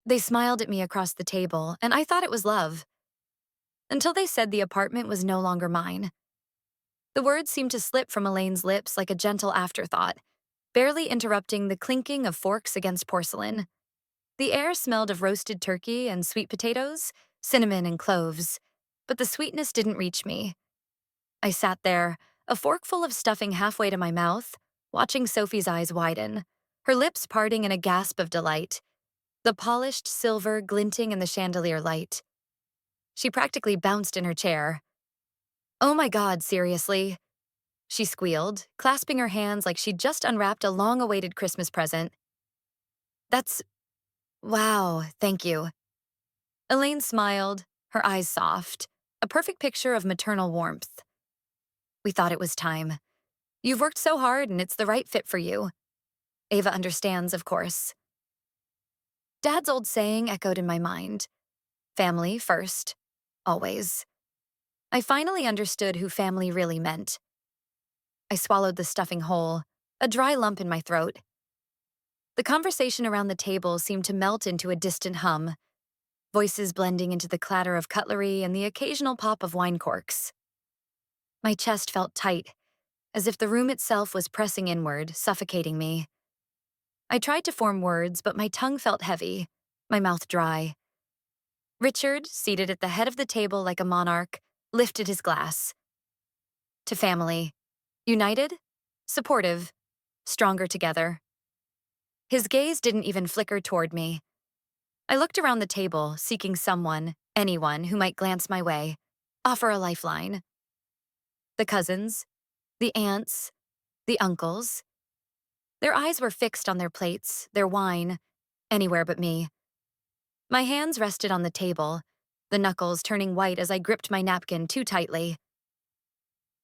They smiled at me across the table, and I thought it was love, until they said the apartment was no longer mine. The words seemed to slip from Elaine's lips like a gentle afterthought, barely interrupting the clinking of forks against porcelain. The air smelled of roasted turkey and sweet potatoes, cinnamon and cloves, but the sweetness didn't reach me. I sat there, a forkful of stuffing halfway to my mouth, watching Sophie's eyes widen, her lips parting in a gasp of delight, the polished silver glinting in the chandelier light. She practically bounced in her chair. "Oh my God, seriously?" she squealed, clasping her hands like she'd just unwrapped a long-awaited Christmas present. "That's... wow, thank you." Elaine smiled, her eyes soft, a perfect picture of maternal warmth. "We thought it was time. You've worked so hard and it's the right fit for you. Ava understands, of course." Dad's old saying echoed in my mind. Family first, always. I finally understood who family really meant. I swallowed the stuffing whole, a dry lump in my throat. The conversation around the table seemed to melt into a distant hum, voices blending into the clatter of cutlery and the occasional pop of wine corks. My chest felt tight, as if the room itself was pressing inward, suffocating me. I tried to form words, but my tongue felt heavy, my mouth dry. Richard, seated at the head of the table like a monarch, lifted his glass. To family. United, supportive, stronger together. His gaze didn't even flicker toward me. I looked around the table, seeking someone, anyone, who might glance my way, offer a lifeline. The cousins, the aunts, the uncles. Their eyes were fixed on their plates, their wine, anywhere but me. My hands rested on the table, the knuckles turning white as I gripped my napkin too tightly.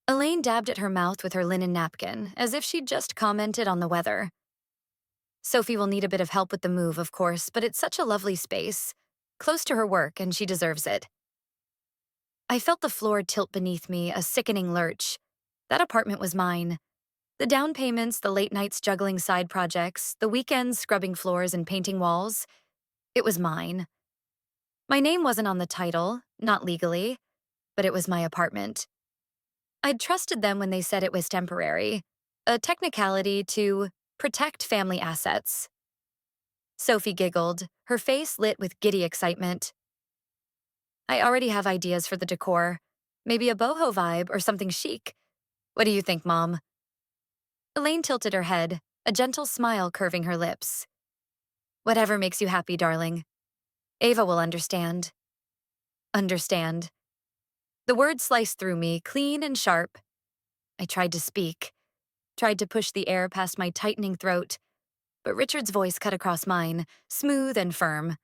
Elaine dabbed at her mouth with her linen napkin, as if she'd just commented on the weather. Sophie will need a bit of help with the move, of course, but it's such a lovely space, close to her work, and she deserves it. I felt the floor tilt beneath me, a sickening lurch. That apartment was mine. The down payments, the late nights juggling side projects, the weekends scrubbing floors and painting walls. It was mine. My name wasn't on the title, not legally, but it was my apartment. I'd trusted them when they said it was temporary, a technicality to protect family assets. Sophie giggled, her face lit with giddy excitement. "I already have ideas for the decor. Maybe a boho vibe or something chic. What do you think, Mom?" Elaine tilted her head, a gentle smile curving her lips. "Whatever makes you happy, darling. Ava will understand." Understand. The word sliced through me, clean and sharp. I tried to speak, tried to push the air past my tightening throat, but Richard's voice cut across mine, smooth and firm.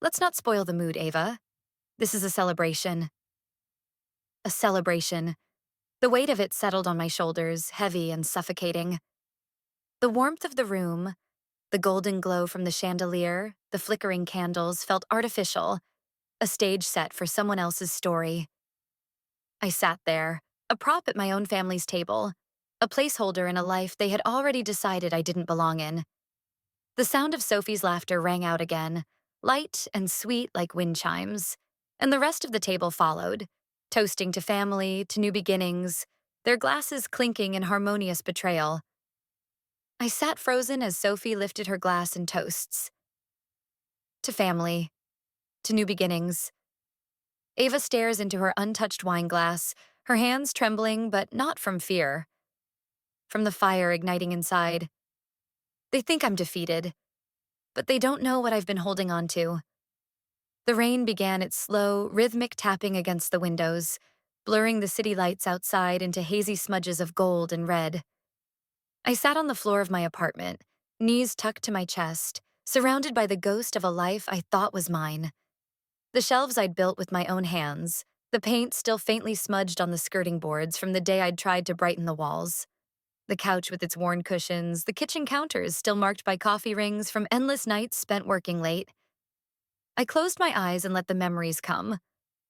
"Let's not spoil the mood, Ava. This is a celebration." A celebration. The weight of it settled on my shoulders, heavy and suffocating. The warmth of the room, the golden glow from the chandelier, the flickering candles felt artificial, a stage set for someone else's story. I sat there, a prop at my own family's table, a placeholder in a life they had already decided I didn't belong in. The sound of Sophie's laughter rang out again, light and sweet like wind chimes, and the rest of the table followed, toasting to family, to new beginnings, their glasses clinking in harmonious betrayal. I sat frozen as Sophie lifted her glass in toasts. To family, to new beginnings. Ava stares into her untouched wine glass, her hands trembling, but not from fear. From the fire igniting inside. They think I'm defeated, but they don't know what I've been holding on to. The rain began its slow, rhythmic tapping against the windows, blurring the city lights outside into hazy smudges of gold and red. I sat on the floor of my apartment, knees tucked to my chest, surrounded by the ghost of a life I thought was mine. The shelves I'd built with my own hands, the paint still faintly smudged on the skirting boards from the day I'd tried to brighten the walls. The couch with its worn cushions, the kitchen counters still marked by coffee rings from endless nights spent working late. I closed my eyes and let the memories come,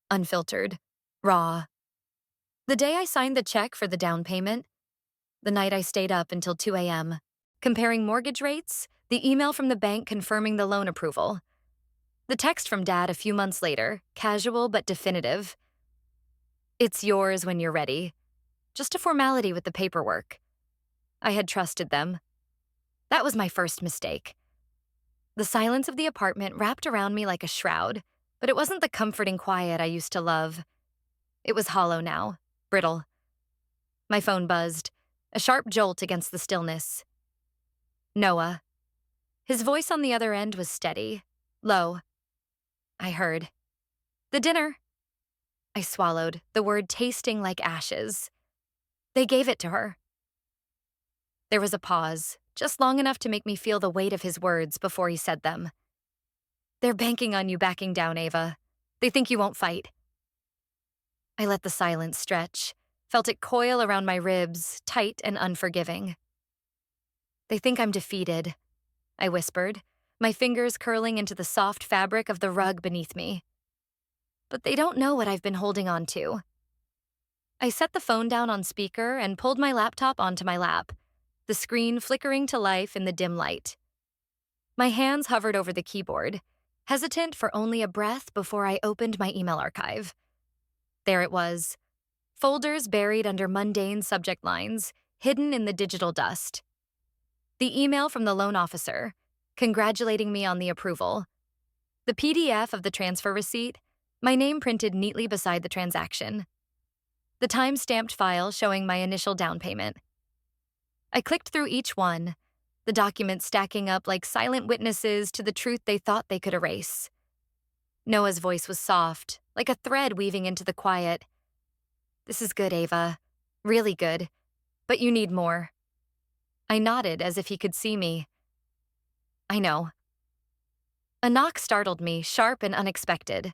unfiltered, raw. The day I signed the check for the down payment, the night I stayed up until 2 a.m., comparing mortgage rates, the email from the bank confirming the loan approval, The text from Dad a few months later, casual but definitive. It's yours when you're ready. Just a formality with the paperwork. I had trusted them. That was my first mistake. The silence of the apartment wrapped around me like a shroud, but it wasn't the comforting quiet I used to love. It was hollow now, brittle. My phone buzzed, a sharp jolt against the stillness. Noah. His voice on the other end was steady, low. I heard. The dinner. I swallowed, the word tasting like ashes. They gave it to her. There was a pause, just long enough to make me feel the weight of his words before he said them. They're banking on you backing down, Ava. They think you won't fight. I let the silence stretch, felt it coil around my ribs, tight and unforgiving. They think I'm defeated, I whispered, my fingers curling into the soft fabric of the rug beneath me. But they don't know what I've been holding on to. I set the phone down on speaker and pulled my laptop onto my lap, the screen flickering to life in the dim light. My hands hovered over the keyboard, hesitant for only a breath before I opened my email archive. There it was, folders buried under mundane subject lines, hidden in the digital dust. The email from the loan officer, congratulating me on the approval. The PDF of the transfer receipt, my name printed neatly beside the transaction. The time-stamped file showing my initial down payment. I clicked through each one, the documents stacking up like silent witnesses to the truth they thought they could erase. Noah's voice was soft, like a thread weaving into the quiet. This is good, Ava. Really good. But you need more. I nodded as if he could see me. I know. A knock startled me, sharp and unexpected.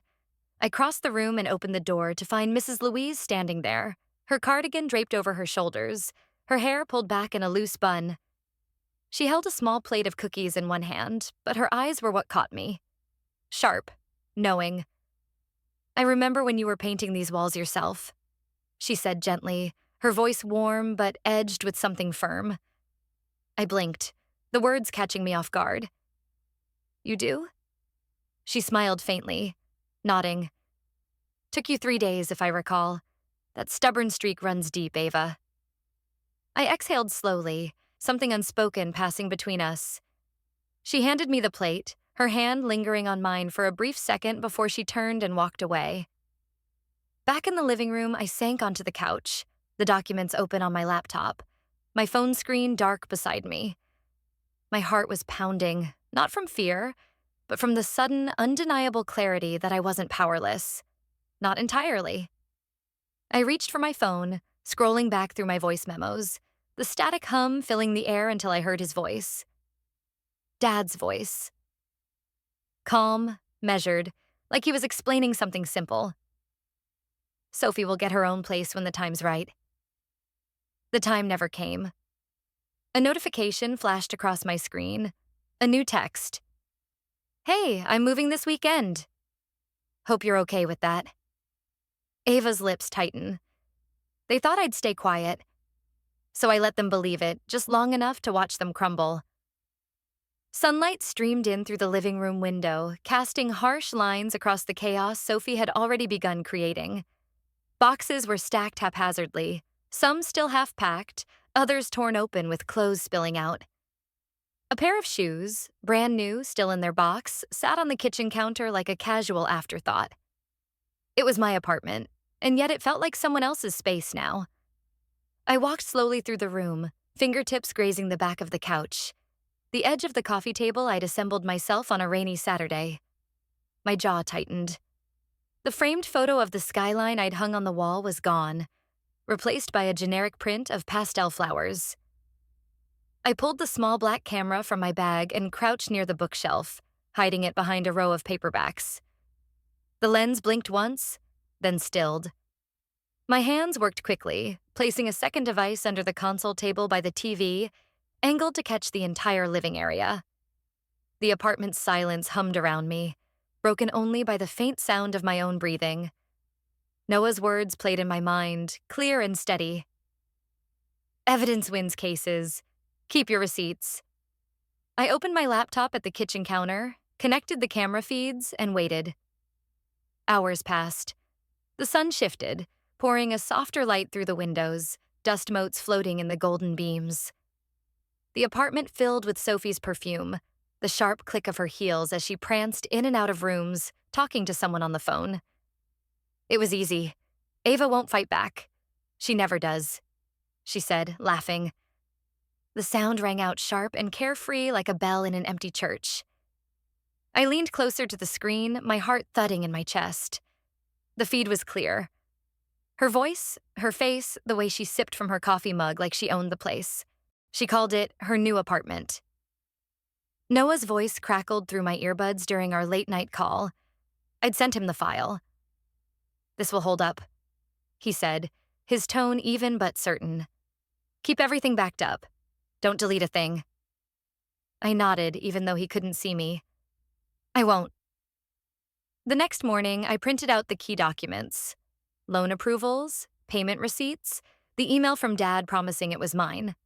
I crossed the room and opened the door to find Mrs. Louise standing there, her cardigan draped over her shoulders, her hair pulled back in a loose bun. She held a small plate of cookies in one hand, but her eyes were what caught me. Sharp, knowing. I remember when you were painting these walls yourself, she said gently, her voice warm but edged with something firm. I blinked, the words catching me off guard. You do? She smiled faintly, nodding. Took you 3 days, if I recall. That stubborn streak runs deep, Ava. I exhaled slowly, something unspoken passing between us. She handed me the plate, her hand lingering on mine for a brief second before she turned and walked away. Back in the living room, I sank onto the couch, the documents open on my laptop, my phone screen dark beside me. My heart was pounding, not from fear, but from the sudden, undeniable clarity that I wasn't powerless. Not entirely. I reached for my phone, scrolling back through my voice memos, the static hum filling the air until I heard his voice. Dad's voice. Calm, measured, like he was explaining something simple. Sophie will get her own place when the time's right. The time never came. A notification flashed across my screen. A new text. Hey, I'm moving this weekend. Hope you're okay with that. Ava's lips tighten. They thought I'd stay quiet, so I let them believe it, just long enough to watch them crumble. Sunlight streamed in through the living room window, casting harsh lines across the chaos Sophie had already begun creating. Boxes were stacked haphazardly, some still half-packed, others torn open with clothes spilling out. A pair of shoes, brand new, still in their box, sat on the kitchen counter like a casual afterthought. It was my apartment, and yet it felt like someone else's space now. I walked slowly through the room, fingertips grazing the back of the couch, the edge of the coffee table I'd assembled myself on a rainy Saturday. My jaw tightened. The framed photo of the skyline I'd hung on the wall was gone, replaced by a generic print of pastel flowers. I pulled the small black camera from my bag and crouched near the bookshelf, hiding it behind a row of paperbacks. The lens blinked once, then stilled. My hands worked quickly, placing a second device under the console table by the TV, angled to catch the entire living area. The apartment's silence hummed around me, broken only by the faint sound of my own breathing. Noah's words played in my mind, clear and steady. Evidence wins cases. Keep your receipts. I opened my laptop at the kitchen counter, connected the camera feeds, and waited. Hours passed. The sun shifted, pouring a softer light through the windows, dust motes floating in the golden beams. The apartment filled with Sophie's perfume, the sharp click of her heels as she pranced in and out of rooms, talking to someone on the phone. It was easy. Ava won't fight back. She never does, she said, laughing. The sound rang out sharp and carefree like a bell in an empty church. I leaned closer to the screen, my heart thudding in my chest. The feed was clear. Her voice, her face, the way she sipped from her coffee mug like she owned the place. She called it her new apartment. Noah's voice crackled through my earbuds during our late-night call. I'd sent him the file. "This will hold up," he said, his tone even but certain. "Keep everything backed up. Don't delete a thing." I nodded, even though he couldn't see me. "I won't." The next morning, I printed out the key documents. Loan approvals, payment receipts, the email from Dad promising it was mine.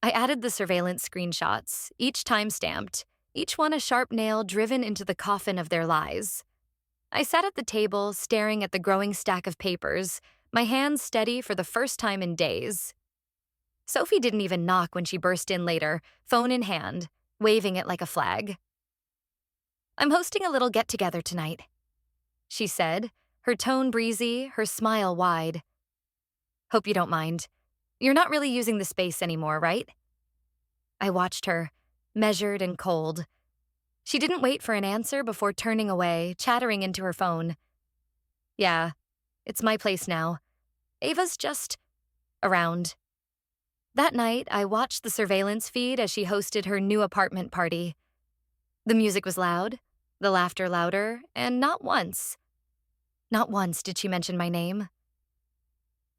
I added the surveillance screenshots, each time-stamped, each one a sharp nail driven into the coffin of their lies. I sat at the table, staring at the growing stack of papers, my hands steady for the first time in days. Sophie didn't even knock when she burst in later, phone in hand, waving it like a flag. "I'm hosting a little get-together tonight," she said, her tone breezy, her smile wide. "Hope you don't mind. You're not really using the space anymore, right?" I watched her, measured and cold. She didn't wait for an answer before turning away, chattering into her phone. "Yeah, it's my place now. Ava's just around." That night, I watched the surveillance feed as she hosted her new apartment party. The music was loud, the laughter louder, and not once did she mention my name.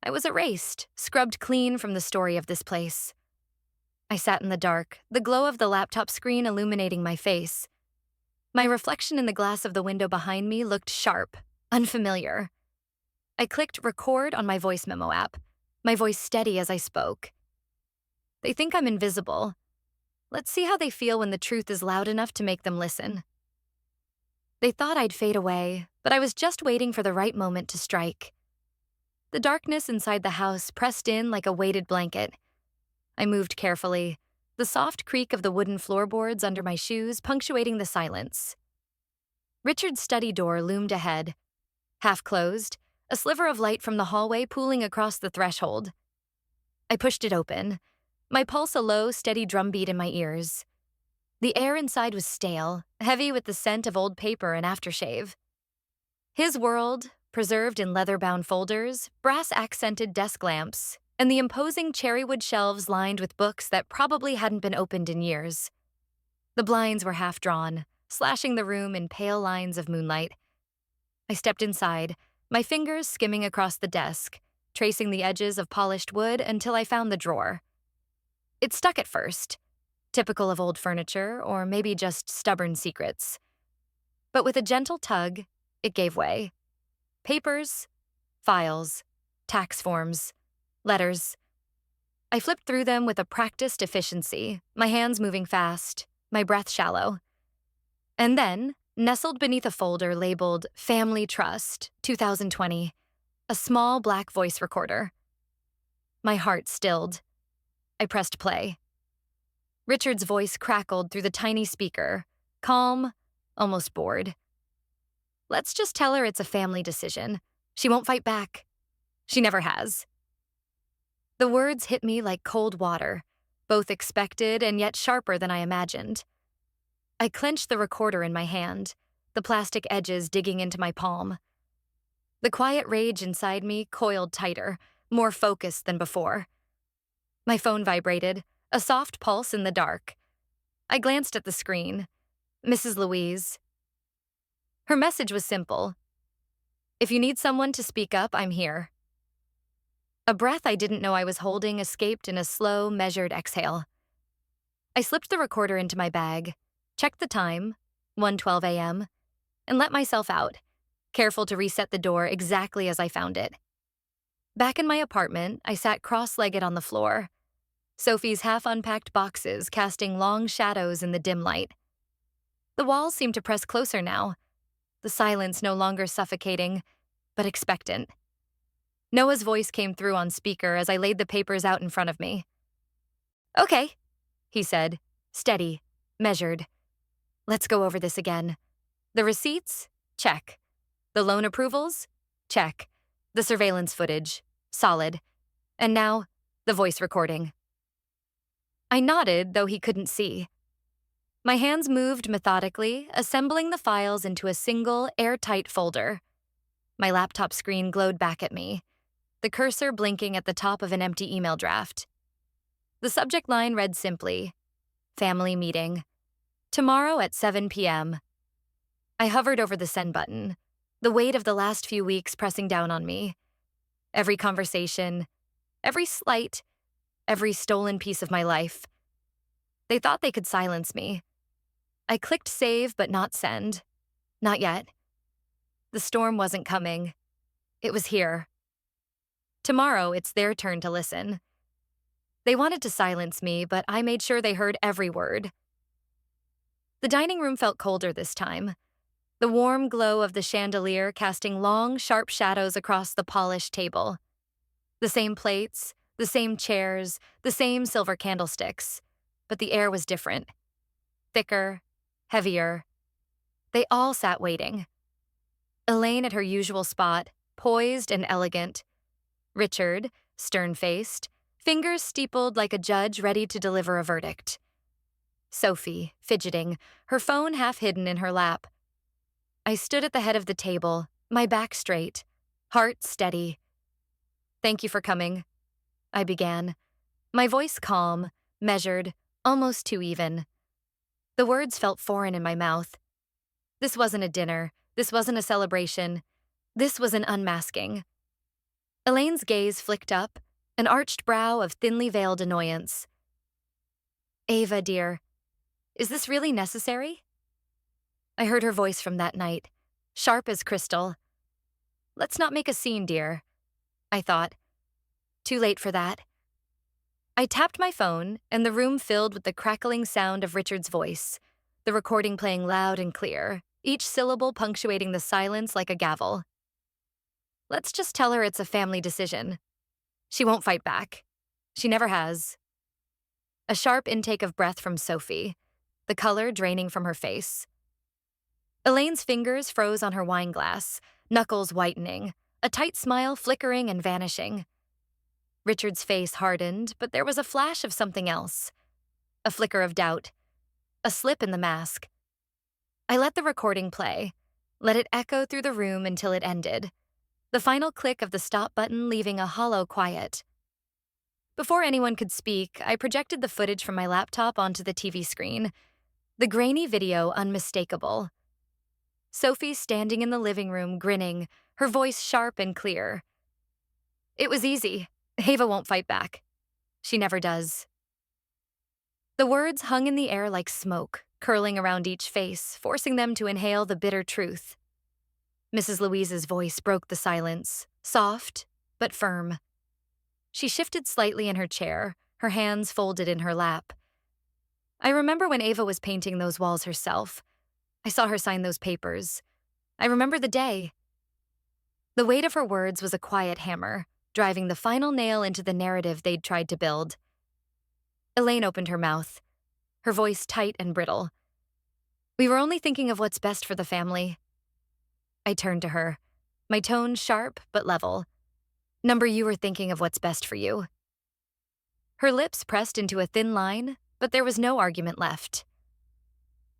I was erased, scrubbed clean from the story of this place. I sat in the dark, the glow of the laptop screen illuminating my face. My reflection in the glass of the window behind me looked sharp, unfamiliar. I clicked record on my voice memo app, my voice steady as I spoke. They think I'm invisible. Let's see how they feel when the truth is loud enough to make them listen. They thought I'd fade away, but I was just waiting for the right moment to strike. The darkness inside the house pressed in like a weighted blanket. I moved carefully, the soft creak of the wooden floorboards under my shoes punctuating the silence. Richard's study door loomed ahead. Half closed, a sliver of light from the hallway pooling across the threshold. I pushed it open, my pulse a low, steady drumbeat in my ears. The air inside was stale, heavy with the scent of old paper and aftershave. His world, preserved in leather-bound folders, brass-accented desk lamps, and the imposing cherrywood shelves lined with books that probably hadn't been opened in years. The blinds were half-drawn, slashing the room in pale lines of moonlight. I stepped inside, my fingers skimming across the desk, tracing the edges of polished wood until I found the drawer. It stuck at first, typical of old furniture or maybe just stubborn secrets. But with a gentle tug, it gave way. Papers, files, tax forms, letters. I flipped through them with a practiced efficiency, my hands moving fast, my breath shallow. And then, nestled beneath a folder labeled Family Trust, 2020, a small black voice recorder. My heart stilled. I pressed play. Richard's voice crackled through the tiny speaker, calm, almost bored. "Let's just tell her it's a family decision. She won't fight back. She never has." The words hit me like cold water, both expected and yet sharper than I imagined. I clenched the recorder in my hand, the plastic edges digging into my palm. The quiet rage inside me coiled tighter, more focused than before. My phone vibrated, a soft pulse in the dark. I glanced at the screen. Mrs. Louise. Her message was simple. "If you need someone to speak up, I'm here." A breath I didn't know I was holding escaped in a slow, measured exhale. I slipped the recorder into my bag, checked the time, 1:12 a.m., and let myself out, careful to reset the door exactly as I found it. Back in my apartment, I sat cross-legged on the floor, Sophie's half-unpacked boxes casting long shadows in the dim light. The walls seemed to press closer now, the silence no longer suffocating, but expectant. Noah's voice came through on speaker as I laid the papers out in front of me. "Okay," he said, steady, measured. "Let's go over this again. The receipts? Check. The loan approvals? Check. The surveillance footage? Solid. And now, the voice recording." I nodded, though he couldn't see. My hands moved methodically, assembling the files into a single, airtight folder. My laptop screen glowed back at me, the cursor blinking at the top of an empty email draft. The subject line read simply, "Family meeting. Tomorrow at 7 p.m. I hovered over the send button, the weight of the last few weeks pressing down on me. Every conversation, every slight, every stolen piece of my life. They thought they could silence me. I clicked save but not send. Not yet. The storm wasn't coming. It was here. Tomorrow, it's their turn to listen. They wanted to silence me, but I made sure they heard every word. The dining room felt colder this time, the warm glow of the chandelier casting long, sharp shadows across the polished table. The same plates, the same chairs, the same silver candlesticks, but the air was different. Thicker, heavier. They all sat waiting. Elaine at her usual spot, poised and elegant. Richard, stern-faced, fingers steepled like a judge ready to deliver a verdict. Sophie, fidgeting, her phone half hidden in her lap. I stood at the head of the table, my back straight, heart steady. "Thank you for coming," I began, my voice calm, measured, almost too even. The words felt foreign in my mouth. This wasn't a dinner. This wasn't a celebration. This was an unmasking. Elaine's gaze flicked up, an arched brow of thinly veiled annoyance. "Ava, dear, is this really necessary?" I heard her voice from that night, sharp as crystal. "Let's not make a scene, dear," I thought. Too late for that. I tapped my phone, and the room filled with the crackling sound of Richard's voice, the recording playing loud and clear, each syllable punctuating the silence like a gavel. "Let's just tell her it's a family decision. She won't fight back. She never has." A sharp intake of breath from Sophie, the color draining from her face. Elaine's fingers froze on her wine glass, knuckles whitening, a tight smile flickering and vanishing. Richard's face hardened, but there was a flash of something else. A flicker of doubt. A slip in the mask. I let the recording play, let it echo through the room until it ended, the final click of the stop button leaving a hollow quiet. Before anyone could speak, I projected the footage from my laptop onto the TV screen, the grainy video unmistakable. Sophie standing in the living room, grinning, her voice sharp and clear. "It was easy. Ava won't fight back. She never does." The words hung in the air like smoke, curling around each face, forcing them to inhale the bitter truth. Mrs. Louise's voice broke the silence, soft but firm. She shifted slightly in her chair, her hands folded in her lap. I remember when Ava was painting those walls herself. I saw her sign those papers. I remember the day. The weight of her words was a quiet hammer, driving the final nail into the narrative they'd tried to build. Elaine opened her mouth, her voice tight and brittle. "We were only thinking of what's best for the family." I turned to her, my tone sharp but level. "Number, you were thinking of what's best for you." Her lips pressed into a thin line, but there was no argument left.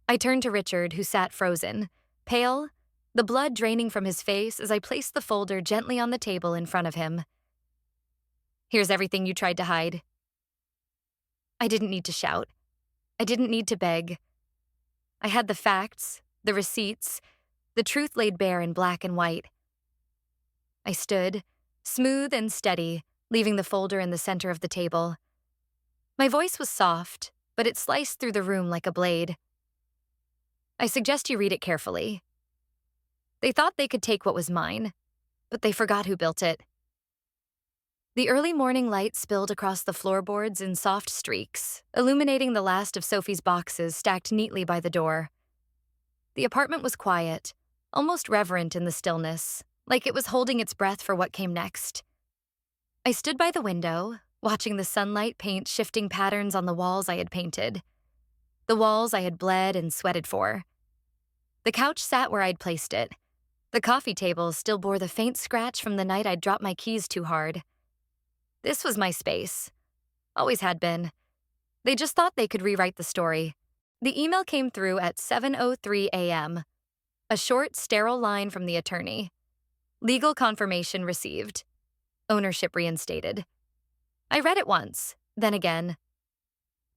I turned to Richard, who sat frozen, pale, the blood draining from his face as I placed the folder gently on the table in front of him. "Here's everything you tried to hide." I didn't need to shout. I didn't need to beg. I had the facts, the receipts, the truth laid bare in black and white. I stood, smooth and steady, leaving the folder in the center of the table. My voice was soft, but it sliced through the room like a blade. "I suggest you read it carefully. They thought they could take what was mine, but they forgot who built it." The early morning light spilled across the floorboards in soft streaks, illuminating the last of Sophie's boxes stacked neatly by the door. The apartment was quiet, almost reverent in the stillness, like it was holding its breath for what came next. I stood by the window, watching the sunlight paint shifting patterns on the walls I had painted, the walls I had bled and sweated for. The couch sat where I'd placed it. The coffee table still bore the faint scratch from the night I'd dropped my keys too hard. This was my space. Always had been. They just thought they could rewrite the story. The email came through at 7:03 a.m. A short, sterile line from the attorney. Legal confirmation received. Ownership reinstated. I read it once, then again.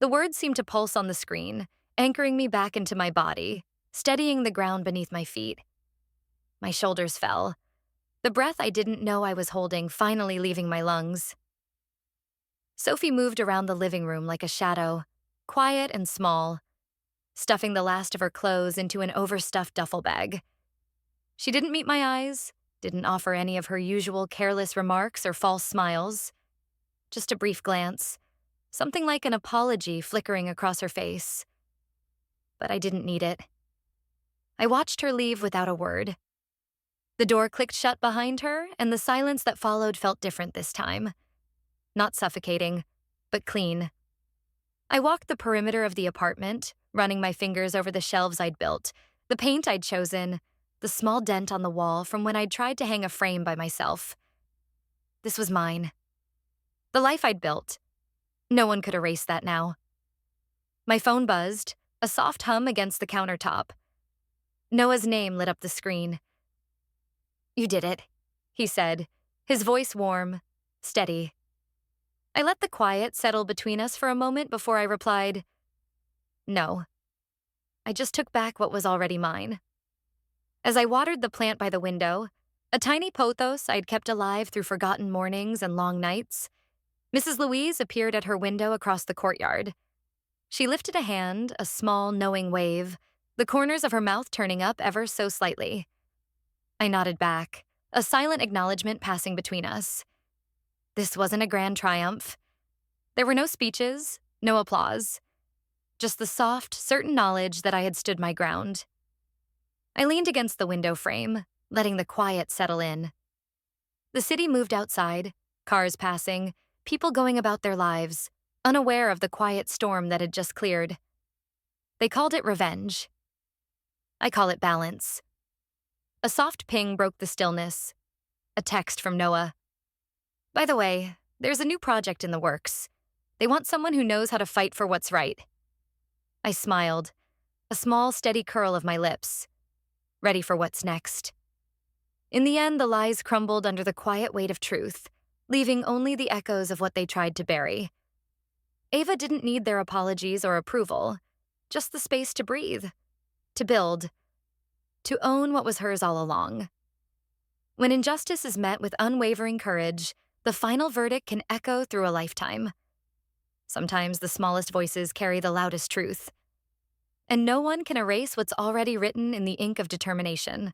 The words seemed to pulse on the screen, anchoring me back into my body, steadying the ground beneath my feet. My shoulders fell. The breath I didn't know I was holding finally leaving my lungs. Sophie moved around the living room like a shadow, quiet and small, stuffing the last of her clothes into an overstuffed duffel bag. She didn't meet my eyes, didn't offer any of her usual careless remarks or false smiles. Just a brief glance, something like an apology flickering across her face. But I didn't need it. I watched her leave without a word. The door clicked shut behind her, and the silence that followed felt different this time. Not suffocating, but clean. I walked the perimeter of the apartment, running my fingers over the shelves I'd built, the paint I'd chosen, the small dent on the wall from when I'd tried to hang a frame by myself. This was mine. The life I'd built. No one could erase that now. My phone buzzed, a soft hum against the countertop. Noah's name lit up the screen. "You did it," he said, his voice warm, steady. I let the quiet settle between us for a moment before I replied, "No." I just took back what was already mine. As I watered the plant by the window, a tiny pothos I'd kept alive through forgotten mornings and long nights, Mrs. Louise appeared at her window across the courtyard. She lifted a hand, a small, knowing wave, the corners of her mouth turning up ever so slightly. I nodded back, a silent acknowledgement passing between us. This wasn't a grand triumph. There were no speeches, no applause. Just the soft, certain knowledge that I had stood my ground. I leaned against the window frame, letting the quiet settle in. The city moved outside, cars passing, people going about their lives, unaware of the quiet storm that had just cleared. They called it revenge. I call it balance. A soft ping broke the stillness. A text from Noah. "By the way, there's a new project in the works. They want someone who knows how to fight for what's right." I smiled, a small, steady curl of my lips, ready for what's next. In the end, the lies crumbled under the quiet weight of truth, leaving only the echoes of what they tried to bury. Ava didn't need their apologies or approval, just the space to breathe, to build, to own what was hers all along. When injustice is met with unwavering courage, the final verdict can echo through a lifetime. Sometimes the smallest voices carry the loudest truth. And no one can erase what's already written in the ink of determination.